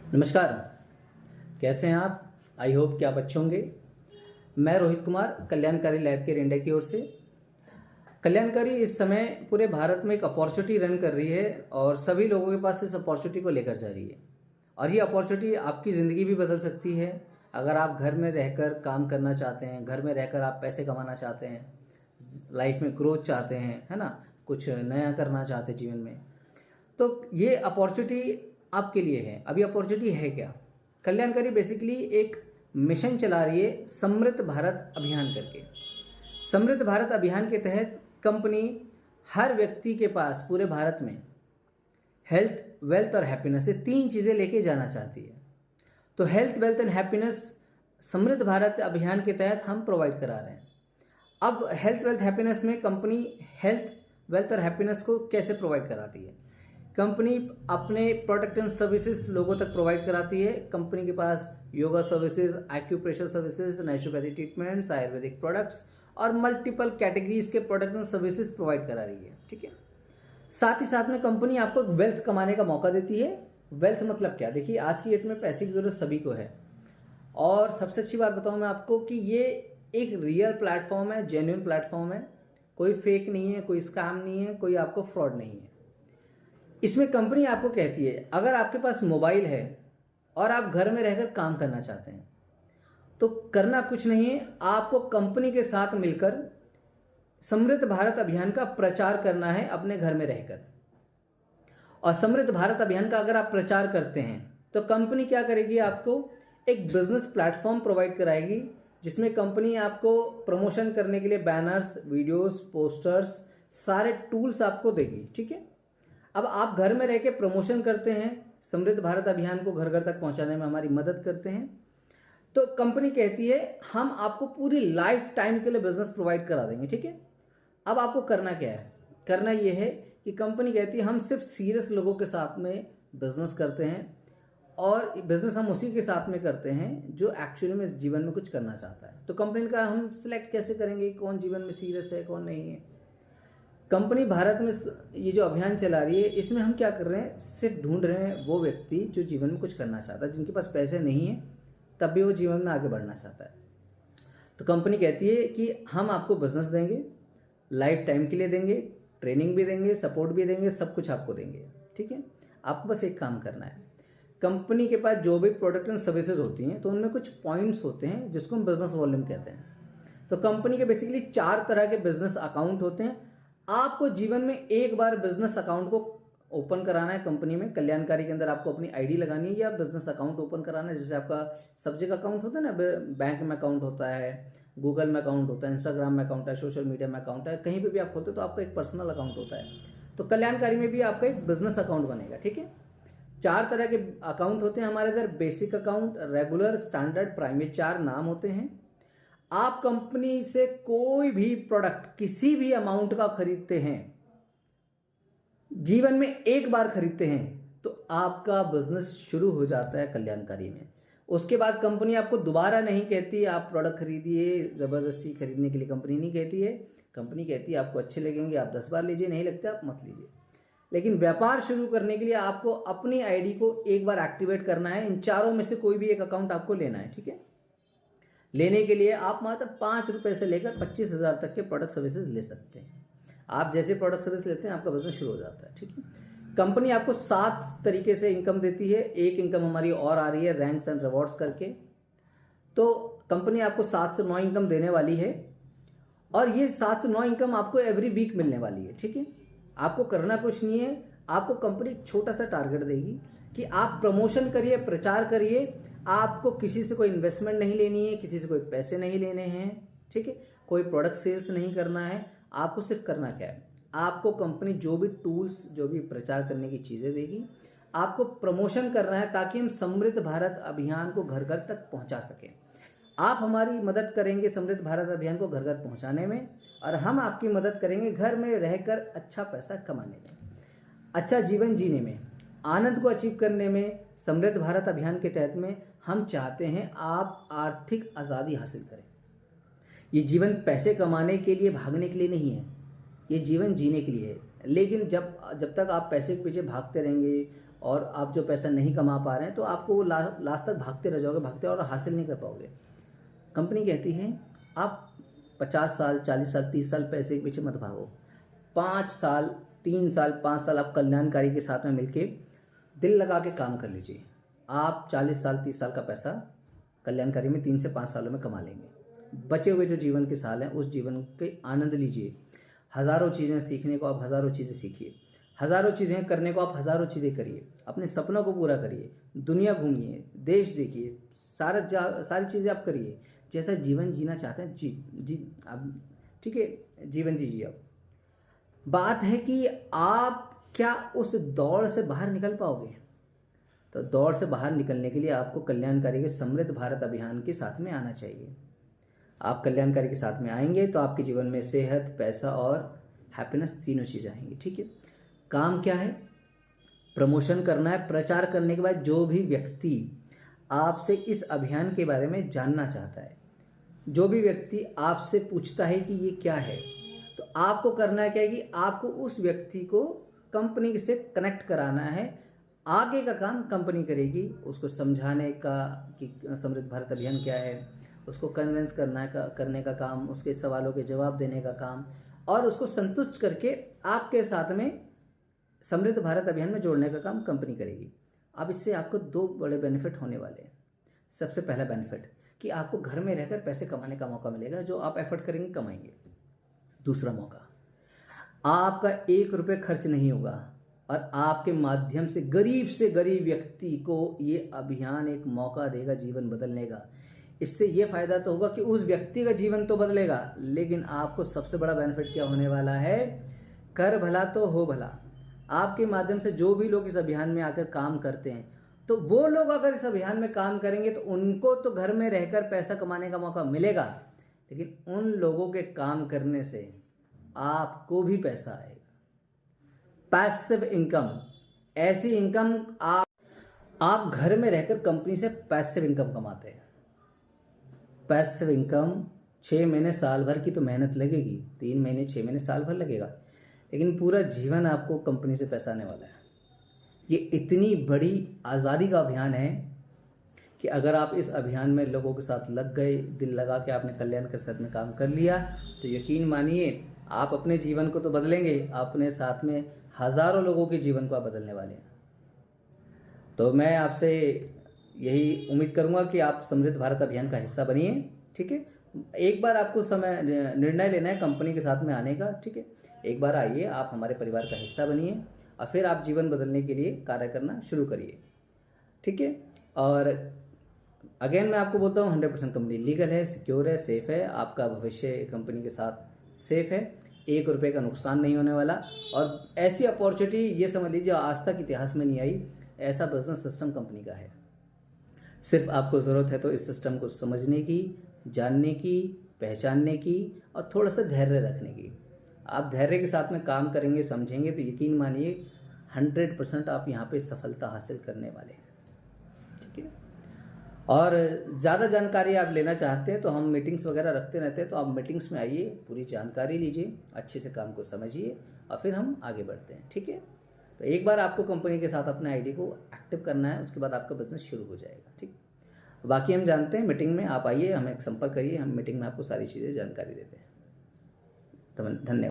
नमस्कार। कैसे हैं आप? आई होप कि आप अच्छे होंगे। मैं रोहित कुमार कल्याणकारी लैब के इंडिया की ओर से। कल्याणकारी इस समय पूरे भारत में एक अपॉर्चुनिटी रन कर रही है और सभी लोगों के पास इस अपॉर्चुनिटी को लेकर जा रही है। और ये अपॉर्चुनिटी आपकी ज़िंदगी भी बदल सकती है। अगर आप घर में रहकर काम करना चाहते हैं, घर में रहकर आप पैसे कमाना चाहते हैं, लाइफ में ग्रोथ चाहते हैं, है ना, कुछ नया करना चाहते हैं जीवन में, तो ये अपॉर्चुनिटी आपके लिए है। अभी अपॉर्चुनिटी है क्या? कल्याणकारी बेसिकली एक मिशन चला रही है समृद्ध भारत अभियान करके। समृद्ध भारत अभियान के तहत कंपनी हर व्यक्ति के पास पूरे भारत में हेल्थ, वेल्थ और हैप्पीनेस, ये तीन चीज़ें लेके जाना चाहती है। तो हेल्थ, वेल्थ एंड हैप्पीनेस समृद्ध भारत अभियान के तहत हम प्रोवाइड करा रहे हैं। अब हेल्थ, वेल्थ, हैप्पीनेस में कंपनी हेल्थ, वेल्थ और हैप्पीनेस को कैसे प्रोवाइड कराती है? कंपनी अपने प्रोडक्ट एंड सर्विसेज लोगों तक प्रोवाइड कराती है। कंपनी के पास yoga services, acupressure services, naturopathy treatments, Ayurvedic products और मल्टीपल कैटेगरीज के प्रोडक्ट एंड सर्विसेज प्रोवाइड करा रही है। ठीक है। साथ ही साथ में कंपनी आपको वेल्थ कमाने का मौका देती है। वेल्थ मतलब क्या? देखिए, आज की डेट में पैसे की जरूरत सभी को है। और सबसे अच्छी बात बताऊं मैं आपको कि ये एक रियल प्लेटफॉर्म है, जेन्युइन प्लेटफॉर्म है। कोई फेक नहीं है, कोई स्कैम नहीं है, कोई आपको फ्रॉड नहीं है। इसमें कंपनी आपको कहती है, अगर आपके पास मोबाइल है और आप घर में रहकर काम करना चाहते हैं तो करना कुछ नहीं है, आपको कंपनी के साथ मिलकर समृद्ध भारत अभियान का प्रचार करना है अपने घर में रहकर। और समृद्ध भारत अभियान का अगर आप प्रचार करते हैं तो कंपनी क्या करेगी? आपको एक बिजनेस प्लेटफॉर्म प्रोवाइड कराएगी जिसमें कंपनी आपको प्रमोशन करने के लिए बैनर्स, वीडियोस, पोस्टर्स, सारे टूल्स आपको देगी। ठीक है। अब आप घर में रह के प्रमोशन करते हैं, समृद्ध भारत अभियान को घर घर तक पहुंचाने में हमारी मदद करते हैं, तो कंपनी कहती है हम आपको पूरी लाइफ टाइम के लिए बिजनेस प्रोवाइड करा देंगे। ठीक है। अब आपको करना क्या है? करना यह है कि कंपनी कहती है हम सिर्फ सीरियस लोगों के साथ में बिजनेस करते हैं और बिजनेस हम उसी के साथ में करते हैं जो एक्चुअली में इस जीवन में कुछ करना चाहता है। तो कंपनी का हम सिलेक्ट कैसे करेंगे कौन जीवन में सीरियस है, कौन नहीं है? कंपनी भारत में ये जो अभियान चला रही है, इसमें हम क्या कर रहे हैं? सिर्फ ढूंढ रहे हैं वो व्यक्ति जो जीवन में कुछ करना चाहता है, जिनके पास पैसे नहीं है तब भी वो जीवन में आगे बढ़ना चाहता है। तो कंपनी कहती है कि हम आपको बिजनेस देंगे, लाइफ टाइम के लिए देंगे, ट्रेनिंग भी देंगे, सपोर्ट भी देंगे, सब कुछ आपको देंगे। ठीक है। आपको बस एक काम करना है, कंपनी के पास जो भी प्रोडक्ट एंड सर्विसेज होती हैं तो उनमें कुछ पॉइंट्स होते हैं जिसको हम बिजनेस वॉल्यूम कहते हैं। तो कंपनी के बेसिकली 4 तरह के बिजनेस अकाउंट होते हैं। आपको जीवन में एक बार बिजनेस अकाउंट को ओपन कराना है कंपनी में। कल्याणकारी के अंदर आपको अपनी आईडी लगानी है या बिजनेस अकाउंट ओपन कराना है। जैसे आपका सब जगह अकाउंट होता है ना, बैंक में अकाउंट होता है, गूगल में अकाउंट होता है, इंस्टाग्राम में अकाउंट है, सोशल मीडिया में अकाउंट है, कहीं पे भी आप खोलते हो तो आपका एक पर्सनल अकाउंट होता है। तो कल्याणकारी में भी आपका एक बिजनेस अकाउंट बनेगा। ठीक है। 4 तरह के अकाउंट होते हैं हमारे इधर, basic account, regular, standard, prime, 4 नाम होते हैं। आप कंपनी से कोई भी प्रोडक्ट किसी भी अमाउंट का खरीदते हैं, जीवन में एक बार खरीदते हैं, तो आपका बिजनेस शुरू हो जाता है कल्याणकारी में। उसके बाद कंपनी आपको दोबारा नहीं कहती आप प्रोडक्ट खरीदिए, जबरदस्ती खरीदने के लिए कंपनी नहीं कहती है। कंपनी कहती है आपको अच्छे लगेंगे आप 10 बार लीजिए, नहीं लगते आप मत लीजिए। लेकिन व्यापार शुरू करने के लिए आपको अपनी आईडी को एक बार एक्टिवेट करना है। इन चारों में से कोई भी एक अकाउंट आपको लेना है। ठीक है। लेने के लिए आप मात्र 5 रुपए से लेकर 25,000 तक के प्रोडक्ट सर्विसेज ले सकते हैं। आप जैसे प्रोडक्ट सर्विस लेते हैं आपका बिजनेस शुरू हो जाता है। ठीक है। कंपनी आपको 7 तरीके से इनकम देती है। एक इनकम हमारी और आ रही है रैंक्स एंड रिवॉर्ड्स करके। तो कंपनी आपको 7 से 9 इनकम देने वाली है और ये 7 से 9 इनकम आपको एवरी वीक मिलने वाली है। ठीक है। आपको करना कुछ नहीं है, आपको कंपनी एक छोटा सा टारगेट देगी कि आप प्रमोशन करिए, प्रचार करिए। आपको किसी से कोई इन्वेस्टमेंट नहीं लेनी है, किसी से कोई पैसे नहीं लेने हैं। ठीक है। कोई प्रोडक्ट सेल्स नहीं करना है। आपको सिर्फ करना क्या है? आपको कंपनी जो भी टूल्स, जो भी प्रचार करने की चीज़ें देगी, आपको प्रमोशन करना है ताकि हम समृद्ध भारत अभियान को घर घर तक पहुंचा सकें। आप हमारी मदद करेंगे समृद्ध भारत अभियान को घर घर पहुंचाने में और हम आपकी मदद करेंगे घर में रहकर अच्छा पैसा कमाने में, अच्छा जीवन जीने में, आनंद को अचीव करने में। समृद्ध भारत अभियान के तहत में हम चाहते हैं आप आर्थिक आज़ादी हासिल करें। ये जीवन पैसे कमाने के लिए, भागने के लिए नहीं है, ये जीवन जीने के लिए है। लेकिन जब तक आप पैसे के पीछे भागते रहेंगे, और आप जो पैसा नहीं कमा पा रहे हैं तो आपको वो लास्ट तक भागते रह जाओगे, भागते और हासिल नहीं कर पाओगे। कंपनी कहती है आप 50 साल, 40 साल, 30 साल पैसे के पीछे मत भागो। 5 साल, 3 साल, 5 साल आप कल्याणकारी के साथ में मिलके दिल लगा के काम कर लीजिए। आप 40 साल, 30 साल का पैसा कल्याणकारी में 3 से 5 सालों में कमा लेंगे। बचे हुए जो जीवन के साल हैं उस जीवन के आनंद लीजिए। हज़ारों चीज़ें सीखने को आप हज़ारों चीज़ें सीखिए, हज़ारों चीज़ें करने को आप हज़ारों चीज़ें करिए, अपने सपनों को पूरा करिए, दुनिया घूमिए, देश देखिए, सारी चीज़ें आप करिए। जैसा जीवन जीना चाहते हैं जी आप, ठीक है, जीवन दीजिए आप। बात है कि आप क्या उस दौड़ से बाहर निकल पाओगे? तो दौड़ से बाहर निकलने के लिए आपको कल्याणकारी के समृद्ध भारत अभियान के साथ में आना चाहिए। आप कल्याणकारी के साथ में आएंगे तो आपके जीवन में सेहत, पैसा और हैप्पीनेस तीनों चीज़ें आएंगी। ठीक है, काम क्या है? प्रमोशन करना है। प्रचार करने के बाद जो भी व्यक्ति आपसे इस अभियान के बारे में जानना चाहता है, जो भी व्यक्ति आपसे पूछता है कि ये क्या है, तो आपको करना है क्या है कि आपको उस व्यक्ति को कंपनी से कनेक्ट कराना है। आगे का काम कंपनी करेगी, उसको समझाने का कि समृद्ध भारत अभियान क्या है, उसको कन्विंस करने का काम, उसके सवालों के जवाब देने का काम, और उसको संतुष्ट करके आपके साथ में समृद्ध भारत अभियान में जोड़ने का काम कंपनी करेगी। अब इससे आपको 2 बड़े बेनिफिट होने वाले हैं। सबसे पहला बेनिफिट कि आपको घर में रहकर पैसे कमाने का मौका मिलेगा, जो आप एफर्ट करेंगे कमाएंगे। दूसरा मौका, आपका 1 रुपये खर्च नहीं होगा और आपके माध्यम से गरीब व्यक्ति को ये अभियान एक मौका देगा जीवन बदलने का। इससे ये फ़ायदा तो होगा कि उस व्यक्ति का जीवन तो बदलेगा, लेकिन आपको सबसे बड़ा बेनिफिट क्या होने वाला है? कर भला तो हो भला। आपके माध्यम से जो भी लोग इस अभियान में आकर काम करते हैं, तो वो लोग अगर इस अभियान में काम करेंगे तो उनको तो घर में रहकर पैसा कमाने का मौका मिलेगा, लेकिन उन लोगों के काम करने से आपको भी पैसा आएगा। पैसिव इनकम, ऐसी इनकम आप घर में रहकर कंपनी से पैसिव इनकम कमाते हैं। पैसिव इनकम 6 महीने साल भर की तो मेहनत लगेगी, 3 महीने 6 महीने साल भर लगेगा, लेकिन पूरा जीवन आपको कंपनी से पैसा आने वाला है। ये इतनी बड़ी आज़ादी का अभियान है कि अगर आप इस अभियान में लोगों के साथ लग गए, दिल लगा के आपने कल्याण के साथ में काम कर लिया, तो यकीन मानिए आप अपने जीवन को तो बदलेंगे, अपने साथ में हज़ारों लोगों के जीवन को आप बदलने वाले हैं। तो मैं आपसे यही उम्मीद करूंगा कि आप समृद्ध भारत अभियान का हिस्सा बनिए। ठीक है, एक बार आपको निर्णय लेना है कंपनी के साथ में आने का। ठीक है, एक बार आइए, आप हमारे परिवार का हिस्सा बनिए और फिर आप जीवन बदलने के लिए कार्य करना शुरू करिए। ठीक है, और अगेन मैं आपको बोलता हूँ 100% कंपनी लीगल है, सिक्योर है, सेफ़ है। आपका भविष्य कंपनी के साथ सेफ़ है, 1 रुपये का नुकसान नहीं होने वाला। और ऐसी अपॉर्चुनिटी ये समझ लीजिए आज तक इतिहास में नहीं आई। ऐसा बिजनेस सिस्टम कंपनी का है। सिर्फ आपको ज़रूरत है तो इस सिस्टम को समझने की, जानने की, पहचानने की और थोड़ा सा धैर्य रखने की। आप धैर्य के साथ में काम करेंगे, समझेंगे, तो यकीन मानिए 100% आप यहाँ पे सफलता हासिल करने वाले हैं। ठीक है, और ज़्यादा जानकारी आप लेना चाहते हैं तो हम मीटिंग्स वगैरह रखते रहते हैं, तो आप मीटिंग्स में आइए, पूरी जानकारी लीजिए, अच्छे से काम को समझिए और फिर हम आगे बढ़ते हैं। ठीक है, तो एक बार आपको कंपनी के साथ अपने आईडी को एक्टिव करना है, उसके बाद आपका बिजनेस शुरू हो जाएगा। ठीक, बाकी हम जानते हैं, मीटिंग में आप आइए, हमें संपर्क करिए, हम मीटिंग में आपको सारी चीज़ें जानकारी देते हैं। धन्यवाद।